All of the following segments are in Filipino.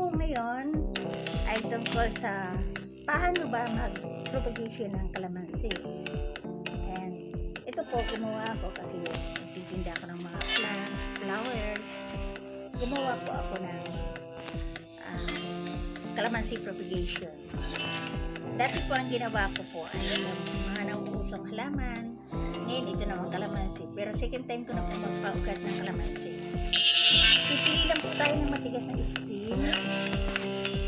po ngayon ay tungkol sa paano ba mag-propagation ng kalamansi. And ito po, gumawa ako kasi nagtitinda ako ng mga plants, flowers. Gumawa po ako ng kalamansi propagation. Dati po ang ginawa ko po ay yung mga nauusong halaman. Ngayon ito naman kalamansi. Pero second time ko na po magpaugat ng kalamansi. Pipili lang po tayo ng matigas na skin.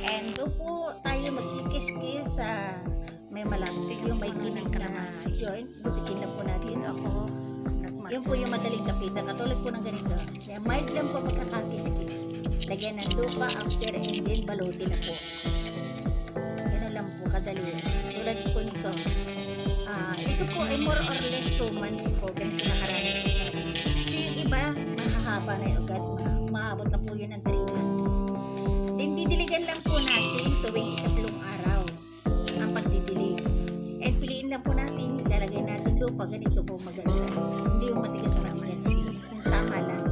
And doon po tayo magkikis-kis sa may malapit yung may kining kalamansi joint. Bupitin lang po natin ako. Yun po yung madaling kapitan. Katulad po ng ganito. Mild lang po pagkakakis-kis. Lagyan ng lupa after and then balutin na po. Ganun lang po kadali. Tulad po nito. Ito po ay more or less 2 months po. Ganito na karami. So yung iba, mahahaba na yung ugat. Maabot na po yun ng 3 months. Then didiligan lang po natin tuwing 3 araw ang pagdidilig. And piliin lang po natin, ilalagay natin lupa. Ganito po maganda. Hindi yung matigas na matigas. Yung tama lang.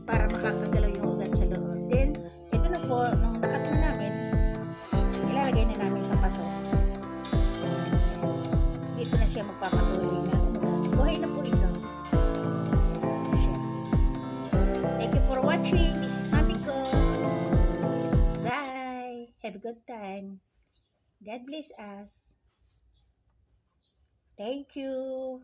Para makakagalaw yung ugat sa loob. Then, ito na po, nung nakat na namin, ilalagay na namin sa paso. Dito na siya magpapatuloy na. Buhay na po ito. Ayan siya. Thank you for watching. This is Mami ko. Bye. Have a good time. God bless us. Thank you.